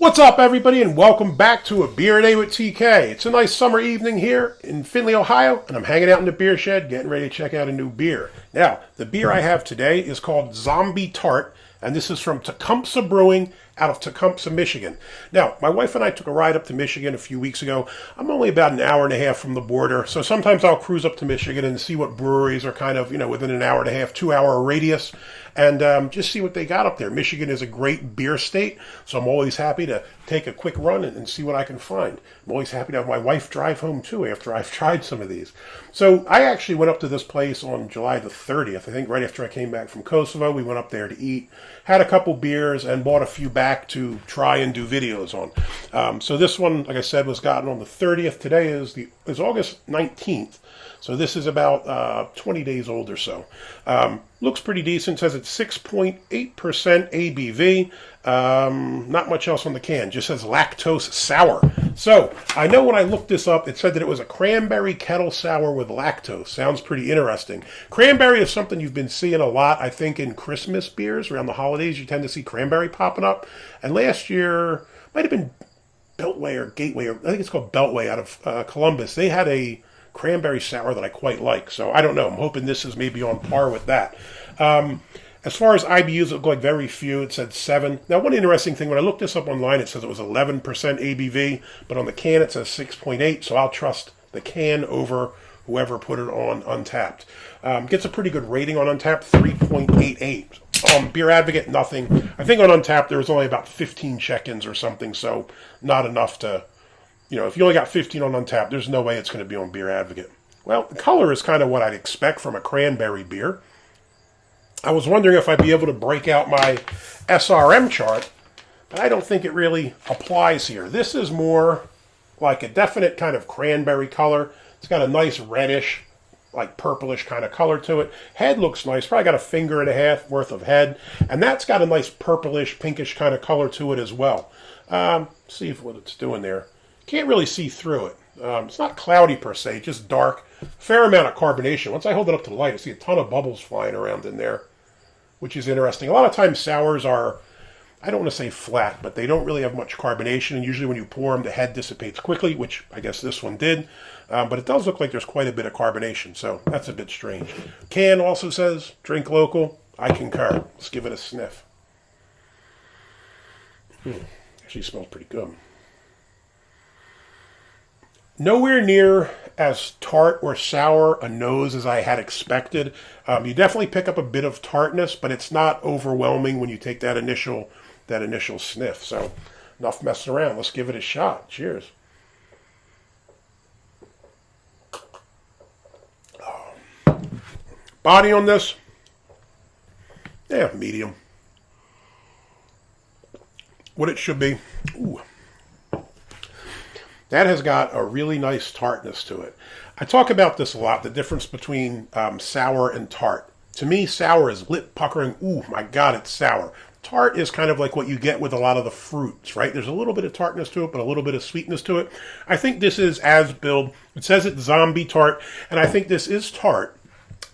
What's up, everybody, and welcome back to A Beer a Day with TK. It's a nice summer evening here in Findlay, Ohio, and I'm hanging out in the beer shed getting ready to check out a new beer. Now, the beer I have today is called Zombie Tart, and this is from Tecumseh Brewing out of Tecumseh, Michigan. Now, my wife and I took a ride up to Michigan a few weeks ago. I'm only about an hour and a half from the border, so sometimes I'll cruise up to Michigan and see what breweries are kind of, within an hour and a half, 2 hour radius, and just see what they got up there. Michigan is a great beer state, so I'm always happy to take a quick run and see what I can find. I'm always happy to have my wife drive home, too, after I've tried some of these. So I actually went up to this place on July the 30th, I think right after I came back from Kosovo. We went up there to eat, had a couple beers, and bought a few back to try and do videos on. So this one, like I said, was gotten on the 30th. Today is August 19th. So this is about 20 days old or so. Looks pretty decent. Says it's 6.8% ABV. Not much else on the can. Just says lactose sour. So I know when I looked this up, it said that it was a cranberry kettle sour with lactose. Sounds pretty interesting. Cranberry is something you've been seeing a lot, I think, in Christmas beers. Around the holidays, you tend to see cranberry popping up. And last year, might have been Beltway or Gateway, or I think it's called Beltway out of Columbus. They had a cranberry sour that I quite like. So I don't know. I'm hoping this is maybe on par with that. As far as IBUs, it looked like very few. It said 7. Now, one interesting thing, when I looked this up online, it says it was 11% ABV, but on the can it says 6.8, so I'll trust the can over whoever put it on Untappd. Gets a pretty good rating on Untappd, 3.88. Beer Advocate, nothing. I think on Untappd there was only about 15 check-ins or something, so not enough to, if you only got 15 on Untappd, there's no way it's going to be on Beer Advocate. Well, the color is kind of what I'd expect from a cranberry beer. I was wondering if I'd be able to break out my SRM chart, but I don't think it really applies here. This is more like a definite kind of cranberry color. It's got a nice reddish, like purplish kind of color to it. Head looks nice. Probably got a finger and a half worth of head. And that's got a nice purplish, pinkish kind of color to it as well. See what it's doing there. Can't really see through it. It's not cloudy per se, just dark. Fair amount of carbonation. Once I hold it up to the light, I see a ton of bubbles flying around in there, which is interesting. A lot of times sours are, I don't want to say flat, but they don't really have much carbonation. And usually when you pour them, the head dissipates quickly, which I guess this one did. But it does look like there's quite a bit of carbonation, so that's a bit strange. Can also says, drink local. I concur. Let's give it a sniff. Actually smells pretty good. Nowhere near as tart or sour a nose as I had expected. You definitely pick up a bit of tartness, but it's not overwhelming when you take that initial sniff. So enough messing around. Let's give it a shot. Cheers. Body on this, medium. What it should be. Ooh. That has got a really nice tartness to it. I talk about this a lot, the difference between sour and tart. To me, sour is lip puckering. Ooh, my God, it's sour. Tart is kind of like what you get with a lot of the fruits, right? There's a little bit of tartness to it, but a little bit of sweetness to it. I think this is as billed. It says it's Zombie Tart, and I think this is tart.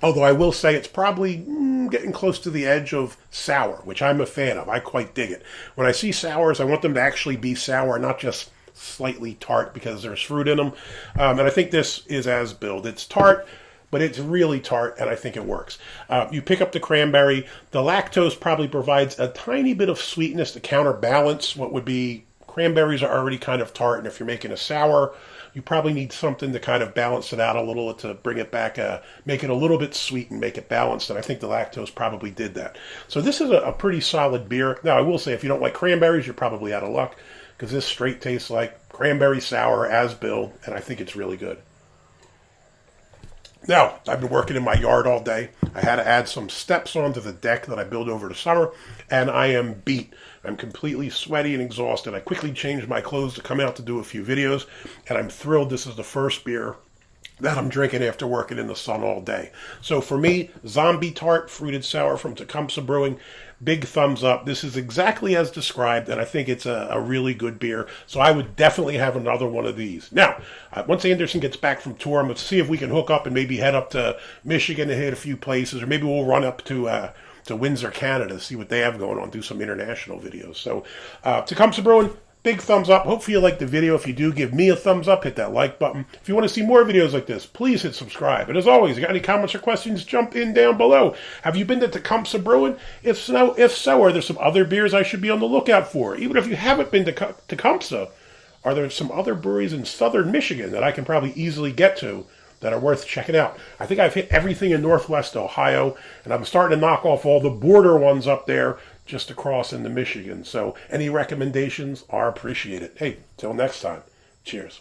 Although I will say it's probably getting close to the edge of sour, which I'm a fan of. I quite dig it. When I see sours, I want them to actually be sour, not just slightly tart because there's fruit in them. And I think this is as billed. It's tart, but it's really tart, and I think it works. You pick up the cranberry. The lactose probably provides a tiny bit of sweetness to counterbalance what would be cranberries are already kind of tart, and if you're making a sour, you probably need something to kind of balance it out a little, to bring it back, make it a little bit sweet and make it balanced, and I think the lactose probably did that. So this is a pretty solid beer. Now, I will say, if you don't like cranberries, you're probably out of luck, because this straight tastes like cranberry sour as billed, and I think it's really good. Now, I've been working in my yard all day. I had to add some steps onto the deck that I built over the summer, and I am beat. I'm completely sweaty and exhausted. I quickly changed my clothes to come out to do a few videos, and I'm thrilled this is the first beer that I'm drinking after working in the sun all day. So for me, Zombie Tart Fruited Sour from Tecumseh Brewing, big thumbs up. This is exactly as described, and I think it's a really good beer. So I would definitely have another one of these. Now, once Anderson gets back from tour, I'm going to see if we can hook up and maybe head up to Michigan and hit a few places, or maybe we'll run up to Windsor, Canada, see what they have going on, do some international videos. So Tecumseh Brewing, big thumbs up. Hopefully you like the video. If you do, give me a thumbs up. Hit that like button. If you want to see more videos like this, please hit subscribe. And as always, you got any comments or questions, jump in down below. Have you been to Tecumseh Brewing? If so, are there some other beers I should be on the lookout for? Even if you haven't been to Tecumseh, are there some other breweries in southern Michigan that I can probably easily get to that are worth checking out? I think I've hit everything in Northwest Ohio, and I'm starting to knock off all the border ones up there just across into Michigan. So any recommendations are appreciated. Hey, till next time, cheers.